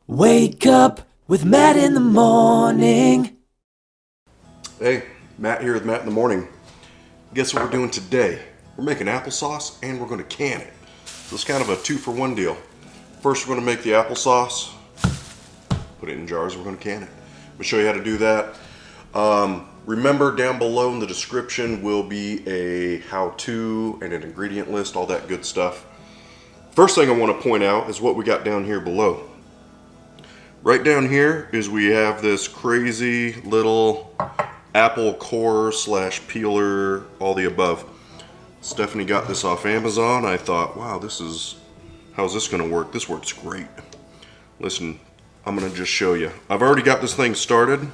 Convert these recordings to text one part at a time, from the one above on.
Wake up with Matt in the morning. Hey, Matt here with Matt in the morning. Guess what we're doing today? We're making applesauce and we're going to can it. So it's kind of a 2-for-1 deal. First we're going to make the applesauce, put it in jars, we're going to can it. I'm going to show you how to do that. Remember, down below in the description will be a how-to and an ingredient list, all that good stuff. First thing I want to point out is what we got down here below. Right down here is we have this crazy little apple core / peeler, all the above. Stephanie got this off Amazon. I thought, wow, how's this gonna work? This works great. Listen, I'm gonna just show you. I've already got this thing started.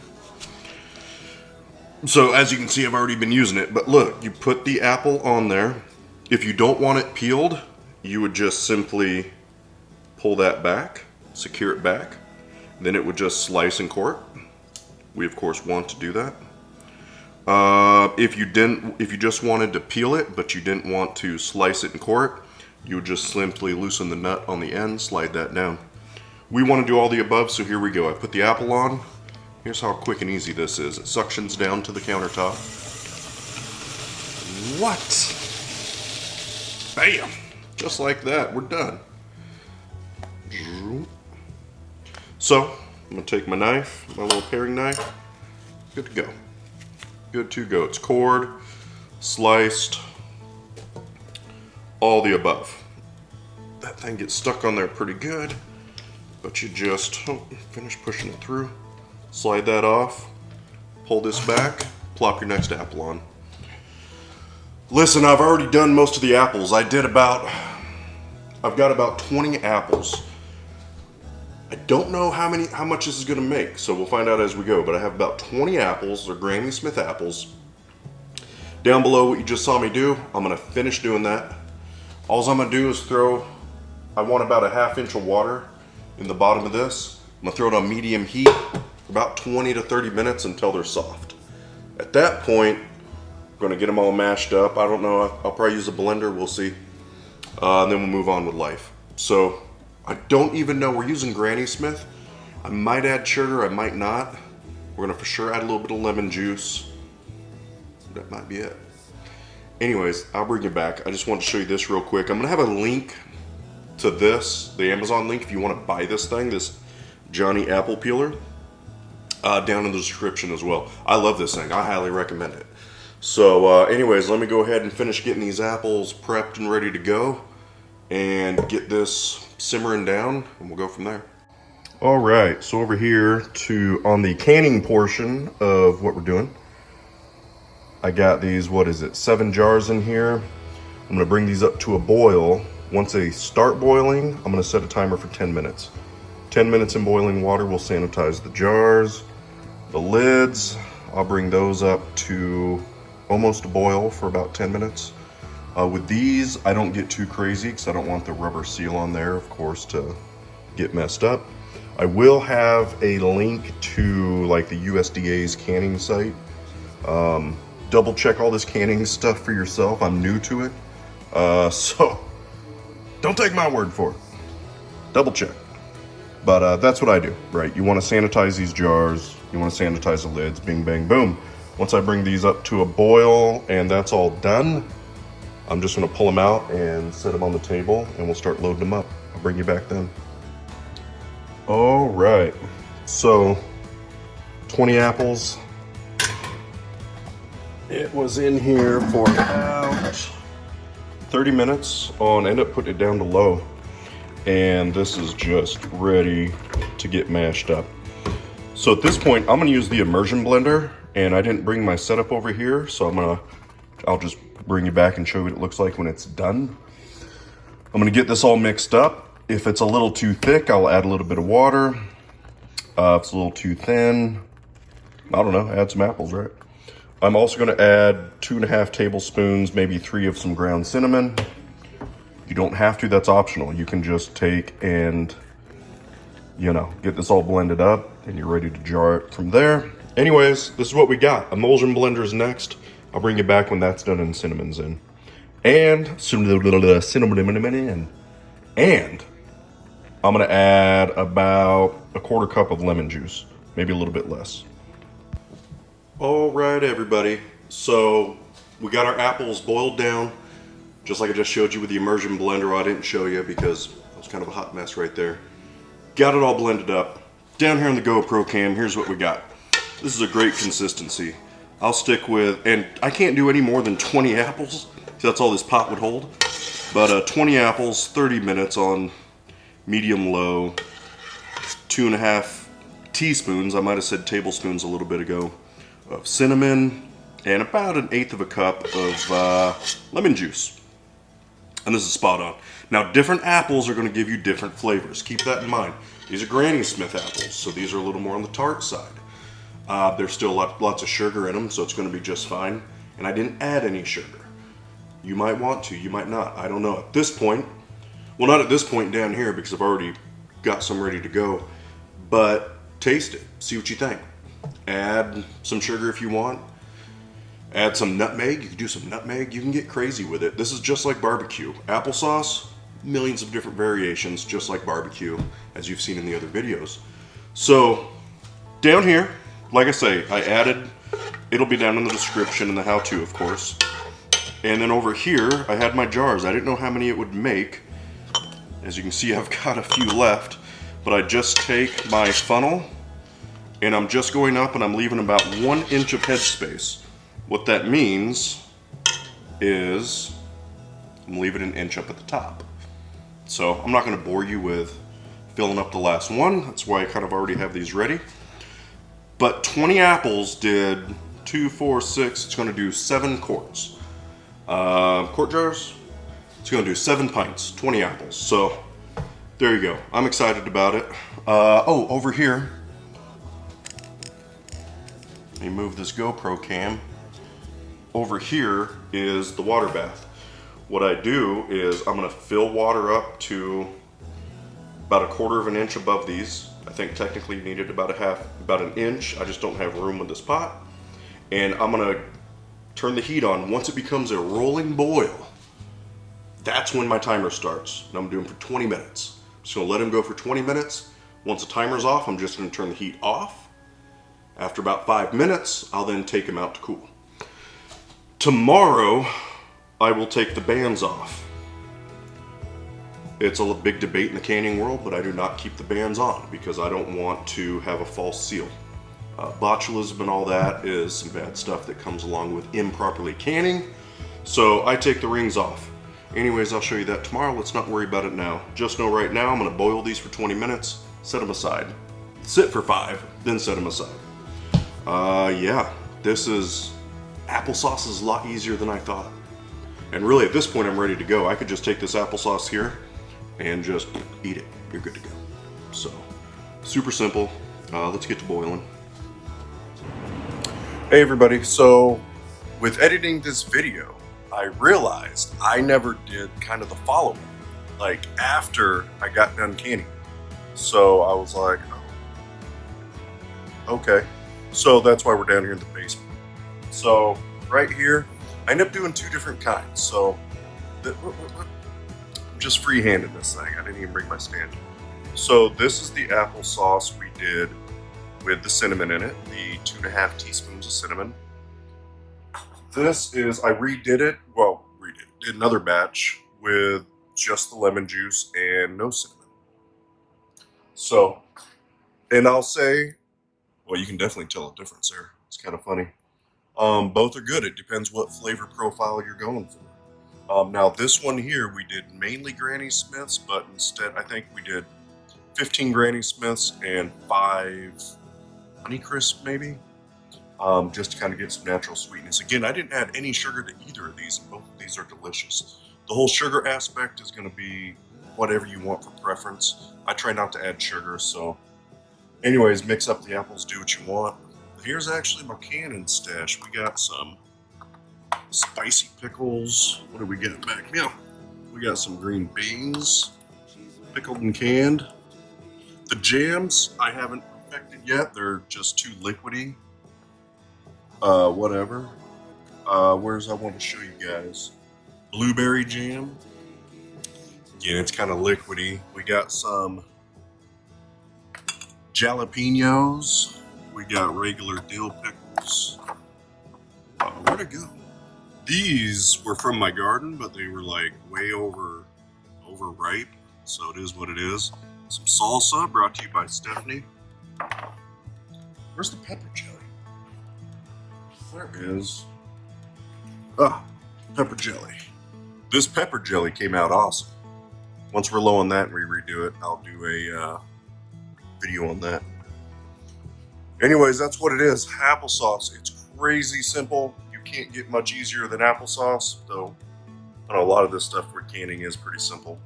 So as you can see, I've already been using it, but look, you put the apple on there. If you don't want it peeled, you would just simply pull that back, secure it back. Then it would just slice and core it. We of course want to do that. If you just wanted to peel it, but you didn't want to slice it and core it, you would just simply loosen the nut on the end, slide that down. We want to do all the above, so here we go. I put the apple on. Here's how quick and easy this is. It suctions down to the countertop. What? Bam! Just like that, we're done. So, I'm going to take my knife, my little paring knife. Good to go. Good to go. It's cored, sliced, all the above. That thing gets stuck on there pretty good, but you just finish pushing it through. Slide that off, pull this back, plop your next apple on. Listen, I've already done most of the apples. I've got about 20 apples. I don't know how much this is going to make, so we'll find out as we go, but I have about 20 apples. They're Granny Smith apples. Down below what you just saw me do, I'm going to finish doing that. All I'm going to do is I want about a ½ inch of water in the bottom of this. I'm going to throw it on medium heat for about 20 to 30 minutes until they're soft. At that point, I'm going to get them all mashed up. I don't know, I'll probably use a blender, we'll see. And then we'll move on with life. So, I don't even know, we're using Granny Smith. I might add sugar, I might not. We're gonna for sure add a little bit of lemon juice. That might be it. Anyways, I'll bring you back. I just want to show you this real quick. I'm gonna have a link to this, the Amazon link, if you wanna buy this thing, this Johnny Apple Peeler, down in the description as well. I love this thing, I highly recommend it. So anyways, let me go ahead and finish getting these apples prepped and ready to go and get this simmering down, and we'll go from there. All right, so over here on the canning portion of what we're doing, I got these, 7 jars in here. I'm gonna bring these up to a boil. Once they start boiling, I'm gonna set a timer for 10 minutes. 10 minutes in boiling water will sanitize the jars. The lids, I'll bring those up to almost a boil for about 10 minutes. With these, I don't get too crazy because I don't want the rubber seal on there, of course, to get messed up. I will have a link to like the USDA's canning site. Double check all this canning stuff for yourself. I'm new to it. So don't take my word for it. Double check. But that's what I do, right? You want to sanitize these jars. You want to sanitize the lids. Bing, bang, boom. Once I bring these up to a boil and that's all done, I'm just gonna pull them out and set them on the table and we'll start loading them up. I'll bring you back then. All right, so 20 apples. It was in here for about 30 minutes on, end up putting it down to low. And this is just ready to get mashed up. So at this point, I'm gonna use the immersion blender, and I didn't bring my setup over here, so I'll just bring you back and show you what it looks like when it's done. I'm gonna get this all mixed up. If it's a little too thick, I'll add a little bit of water. If it's a little too thin, I don't know, add some apples, right? I'm also gonna add 2.5 tablespoons, maybe 3 of some ground cinnamon. You don't have to, that's optional. You can just take and, get this all blended up and you're ready to jar it from there. Anyways, this is what we got. Emulsion blender is next. I'll bring you back when that's done and cinnamon's in. And cinnamon in. And I'm gonna add about 1/4 cup of lemon juice, maybe a little bit less. All right, everybody. So we got our apples boiled down, just like I just showed you with the immersion blender. I didn't show you because it was kind of a hot mess right there. Got it all blended up. Down here on the GoPro cam, here's what we got. This is a great consistency. I'll stick with, and I can't do any more than 20 apples, so that's all this pot would hold. But 20 apples, 30 minutes on medium-low, 2.5 teaspoons, I might have said tablespoons a little bit ago, of cinnamon, and about 1/8 of a cup of lemon juice. And this is spot on. Now, different apples are going to give you different flavors. Keep that in mind. These are Granny Smith apples, so these are a little more on the tart side. There's still lots of sugar in them, so it's going to be just fine. And I didn't add any sugar. You might want to, you might not. I don't know. At this point, well, not at this point down here because I've already got some ready to go, but taste it. See what you think. Add some sugar if you want. Add some nutmeg. You can do some nutmeg. You can get crazy with it. This is just like barbecue. Applesauce, millions of different variations, just like barbecue, as you've seen in the other videos. So, down here, like I say, I added, it'll be down in the description and the how-to, of course. And then over here, I had my jars. I didn't know how many it would make. As you can see, I've got a few left. But I just take my funnel, and I'm just going up, and I'm leaving about 1 inch of headspace. What that means is I'm leaving 1 inch up at the top. So I'm not going to bore you with filling up the last one. That's why I kind of already have these ready. But 20 apples did 2, 4, 6. It's going to do 7 quarts. Quart jars. It's going to do 7 pints, 20 apples. So there you go. I'm excited about it. Oh, over here. Let me move this GoPro cam. Over here is the water bath. What I do is I'm going to fill water up to about 1/4 of an inch above these. I think technically you needed about 1 inch. I just don't have room with this pot. And I'm going to turn the heat on. Once it becomes a rolling boil, that's when my timer starts. And I'm doing for 20 minutes. I'm just going to let him go for 20 minutes. Once the timer's off, I'm just going to turn the heat off. After about 5 minutes, I'll then take him out to cool. Tomorrow, I will take the bands off. It's a big debate in the canning world, but I do not keep the bands on because I don't want to have a false seal. Botulism and all that is some bad stuff that comes along with improperly canning. So I take the rings off. Anyways, I'll show you that tomorrow. Let's not worry about it now. Just know right now I'm going to boil these for 20 minutes, set them aside. Sit for 5, then set them aside. Yeah, applesauce is a lot easier than I thought. And really at this point I'm ready to go. I could just take this applesauce here and just eat it. You're good to go. So, super simple. Let's get to boiling. Hey everybody, so with editing this video, I realized I never did kind of the follow-up, like after I got done canning. So I was like, oh, okay. So that's why we're down here in the basement. So right here, I end up doing 2 different kinds. So I'm just freehanding this thing. I didn't even bring my stand. So this is the applesauce we did with the cinnamon in it, the 2.5 teaspoons of cinnamon. This is, I redid it, did another batch with just the lemon juice and no cinnamon. So, and I'll say, well, you can definitely tell a difference there. It's kind of funny. Both are good. It depends what flavor profile you're going for. Now this one here, we did mainly Granny Smiths, but instead I think we did 15 Granny Smiths and 5 Honeycrisp maybe, just to kind of get some natural sweetness. Again, I didn't add any sugar to either of these. Both of these are delicious. The whole sugar aspect is going to be whatever you want for preference. I try not to add sugar, so anyways, mix up the apples, do what you want. Here's actually my canning stash. We got some spicy pickles. What do we get back? Yeah, we got some green beans, pickled and canned. The jams I haven't perfected yet. They're just too liquidy. Whatever. Where's I want to show you guys? Blueberry jam. Again, it's kind of liquidy. We got some jalapenos. We got regular dill pickles. Where'd it go? These were from my garden, but they were like way overripe. So it is what it is. Some salsa brought to you by Stephanie. Where's the pepper jelly? There it is. Pepper jelly. This pepper jelly came out awesome. Once we're low on that and we redo it, I'll do a video on that. Anyways, that's what it is. Applesauce. It's crazy simple. You can't get much easier than applesauce, though. I know a lot of this stuff for canning is pretty simple.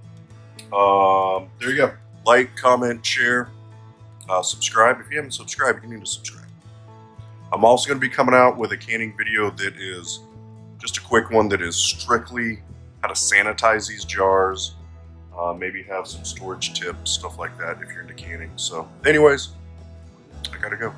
There you go. Like, comment, share, subscribe. If you haven't subscribed, you need to subscribe. I'm also going to be coming out with a canning video that is just a quick one that is strictly how to sanitize these jars. Maybe have some storage tips, stuff like that if you're into canning. So anyways, I gotta go.